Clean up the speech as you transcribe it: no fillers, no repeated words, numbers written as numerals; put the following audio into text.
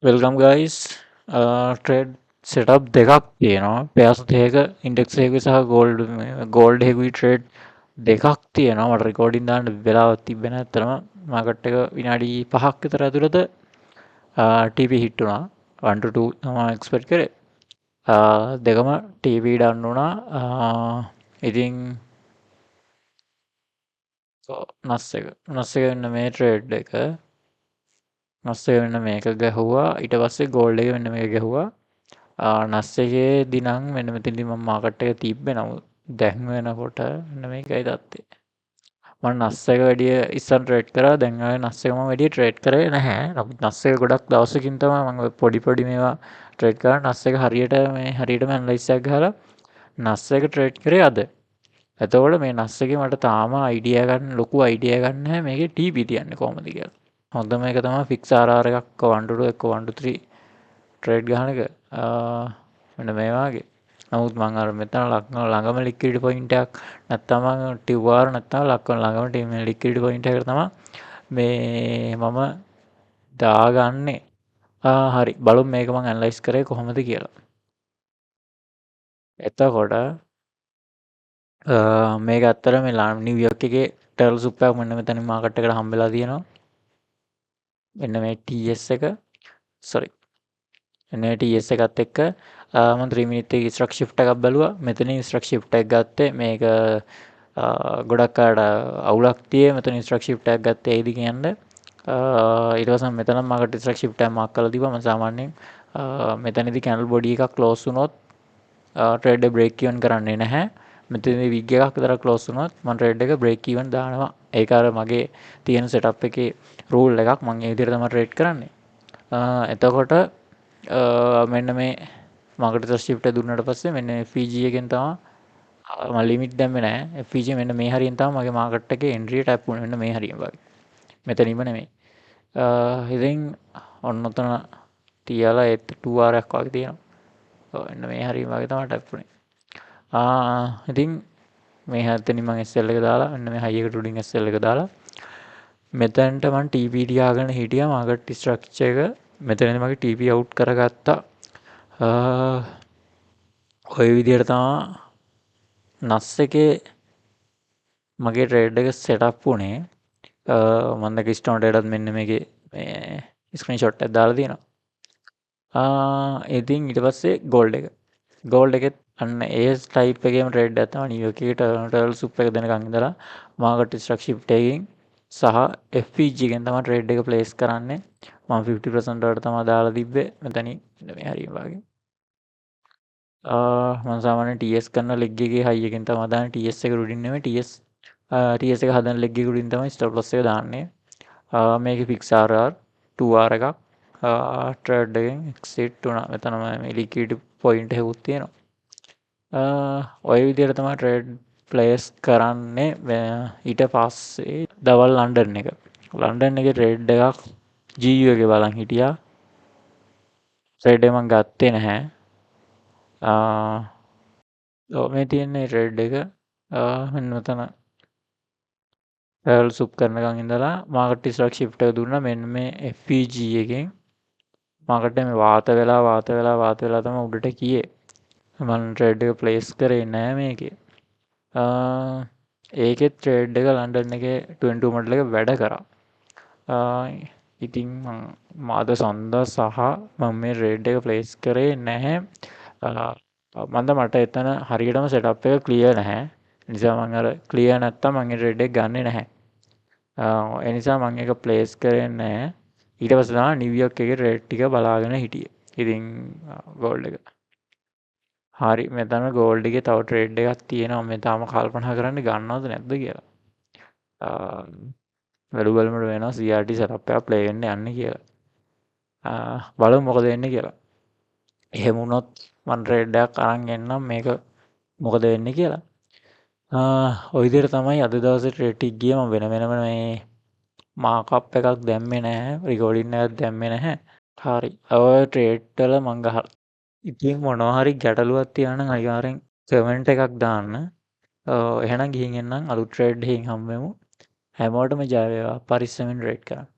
Welcome guys. Trade setup දෙකක් තියෙනවා. පෙයස් දෙක ඉන්ඩෙක්ස් එකකුයි සහ ගෝල්ඩ් එකකුයි trade දෙකක් තියෙනවා. මට recording දාන්න වෙලාවක් තිබ්බේ නැහැ. ඇත්තටම මාකට් එක විනාඩි 5ක් විතර ඇතුළත TP hit වුණා. 1 to 2 තමයි expect කරේ. දෙකම TP done වුණා. ඉතින් නස් එක වෙන්න මේ trade එක නස් එක වෙන්න මේක ගැහුවා. ඊට පස්සේ ගෝල්ඩ් එක වෙන්න මේක ගැහුවා. නස් එකේදී නම් මෙන්න මෙතනදී මම මාකට් එක තිබ්බේ. නමුත් දැන් වෙනකොට මෙන්න මේකයි தත්තේ. මම නස් එක වැඩිය ඉස්සර ට්‍රේඩ් කරා. දැන් ආයේ නස් එක මම වැඩිය ට්‍රේඩ් කරේ නැහැ. නමුත් නස් එක ගොඩක් දවසකින් තමයි මම පොඩි මේවා ට්‍රේඩ් කරා. නස් එක හරියටම ඇනලයිස් එකක් ගහලා නස් එක ට්‍රේඩ් කරේ අද. එතකොට මේ නස් එකේ මට තාම ලොකු අයිඩියා ගන්න නැහැ මේකේ TP තියන්නේ කොහොමද කියලා. හොඳම එක තමයි ෆික්ස් RR එකක් 1 to 2 1 to 3 ට්‍රේඩ් ගහන එක. මෙන්න මේ වගේ. නමුත් මම අර මෙතන ළඟම ලික්විඩිටි පොයින්ට් එකක් නැත්තම් මම ටිව්වාර නැත්තම් ළඟම ලික්විඩිටි පොයින්ට් එකකට තමයි මේ මම දාගන්නේ. හරි බලමු මේක මම ඇනලයිස් කරේ කොහොමද කියලා. එතකොට මේක ඇත්තට මේ නිව්යෝර්ක් එකේ ටර්ල් සුප් එකක් මෙන්න මෙතනින් මාකට් එකට හම්බෙලා තියෙනවා. මෙන්න මේ TS එක sorry එන්න TS එකත් එක්ක මම 3 minute එකේ ස්ට්‍රක් shift එකක් බැලුවා. මෙතනින් ස්ට්‍රක් shift එක ගත්තේ මේක ගොඩක් අයට අවුලක් තියේ මෙතන ස්ට්‍රක් shift එකක් ගත්තේ ඒයිද කියන්නේ. ඊට පස්සේ මෙතන මාකට් ස්ට්‍රක් shift එකක් මාක් කරලා දීපුවා. මම සාමාන්‍යයෙන් මෙතනදී candle body එකක් close වුණොත් trade break even කරන්නේ නැහැ. මෙතනදී wig එකක් විතර close වුණොත් මම trade එක break even දානවා. ඒක අර මගේ තියෙන setup එකේ rule එකක්. මම ඒ විදිහට තමයි trade කරන්නේ. එතකොට මෙන්න මේ මාකට් shift එක දුන්නාට පස්සේ මෙන්න FVG එකෙන් තමයි මම ලිමිට් දැම්මේ නැහැ. FVG මෙන්න මේ හරියෙන් තමයි මගේ මාකට් එකේ entry ටැප් වුණේ. මෙන්න මේ හරියෙන් වගේ. මෙතනින්ම නෙමෙයි. ඉතින් ඔන්න ඔතන තියලා 2R එකක් වගේ තියෙනවා. එන්න මේ හරියෙන් වගේ තමයි ටැප් වුණේ. ඉතින් මේ හැත්තෙනින් මම SL එක දාලා මෙන්න මේ high එකට උඩින් SL එක දාලා මෙතනට මම TP තියාගෙන හිටියා. මාකට් ස්ට්‍රක්චර් එක මෙතනදී මගේ TP අවුට් කරගත්තා. ඔය විදිහට තමයි නස් එකේ මගේ ට්‍රේඩ් එක සෙටප් වුණේ. මම දැන් ස්ටෝන්ටේටත් මෙන්න මේකේ මේ ස්ක්‍රීන්ෂොට් එකක් දාලා තියෙනවා. ඉතින් ඊට පස්සේ ගෝල්ඩ් එකෙත් අන්න ඒ ටයිප් එකේම ට්‍රේඩ් එකක් තමයි නිව්යෝර්ක් එකේ ටර්ල් සුප් එක දෙනකන් ඉඳලා මාකට් ස්ට්‍රක් shift එකකින් සහ FVG එකෙන් තමයි ට්‍රේඩ් එක ප්ලේස් කරන්නේ. මම 50% වලට තමයි දාලා තිබ්බේ. මෙතනින් මේ හරිය වගේ. මම සාමාන්‍යයෙන් TS කරන ලෙග් එකේ හයි එකෙන් තමයි දාන්නේ. TS එක උඩින් නෙමෙයි TS එක හදන ලෙග් එක උඩින් තමයි ස්ටොප් ලොස් එක දාන්නේ. මේකේ ෆික්ස් RR 2R එකක් ට්‍රේඩ් එකෙන් එක්සිට් වුණා. මෙතන මේ ලික්විඩිටි පොයින්ට් එකකුත් තියෙනවා. ඔය විදිහට තමයි ට්‍රේඩ් ප්ලේස් කරන්නේ. ඊට පස්සේ දවල් ලන්ඩන් එක. ලන්ඩන් එකේ ට්‍රේඩ් එකක් GU එකේ බලන් හිටියා. ට්‍රේඩ් එක මම ගත්තේ නැහැ. මේ තියෙන්නේ ට්‍රේඩ් එක මෙන්න මෙතන ටර්ල් සුප් කරනකන් ඉඳලා මාකට් ස්ට්‍රක් shift එක දුන්නා. මෙන්න මේ FVG එකෙන් මාකට් එක මේ වාත වෙලා තමයි උඩට ගියේ. මම ට්‍රේඩ් එක ප්ලේස් කරේ නෑ මේකේ. ඒකෙත් ට්‍රේඩ් එක ලන්ඩන් එකේ 22 මොඩල් එක වැඩ කරා. ඉතින් මම අද සඳ සහ මම මේ ට්‍රේඩ් එක ප්ලේස් කරේ නැහැ. මට එතන හරියටම සෙටප් එක ක්ලියර් නැහැ. නිසා මම අර ක්ලියර් නැත්තම් මම ට්‍රේඩ් එක ගන්නෙ නැහැ. ඒ නිසා මම ඒක ප්ලේස් කරේ නැහැ. ඊට පස්සේ තමයි නිව්යෝර්ක් එකේ රේට් ටික බලාගෙන හිටියේ. ඉතින් ගෝල්ඩ් එක. හරි මෙතන ගෝල්ඩ් එකේ තව ට්‍රේඩ් එකක් තියෙනවා. මම තාම කල්පනා කරන්නේ ගන්නවද නැද්ද කියලා. බලමු වෙනවා CRT සෙටප් එකක් ප්ලේ වෙන්න යන්නේ කියලා. බලමු මොකද වෙන්නේ කියලා. එහෙම වුණොත් මම ට්‍රේඩ් එකක් අරන් එන්නම් මේක මොකද වෙන්නේ කියලා. ඔය විදිහට තමයි අද දවසේ ට්‍රේඩ් එක ගියේ. මම වෙනම මේ මාකප් එකක් දැම්මේ නැහැ. රෙකෝඩින් එකක් දැම්මේ නැහැ. හරි. ඔය ට්‍රේඩ් වල මම ගහලා. ඉතින් මොනවා හරි ගැටලුවක් තියෙනවා නම් අනිවාර්යෙන් කමෙන්ට් එකක් දාන්න. එහෙනම් ගිහින් එන්නම් අලුත් ට්‍රේඩ් එකකින් හම්බෙමු. හැමෝටම ජය වේවා. පරිස්සමෙන් ට්‍රේඩ් කරන්න.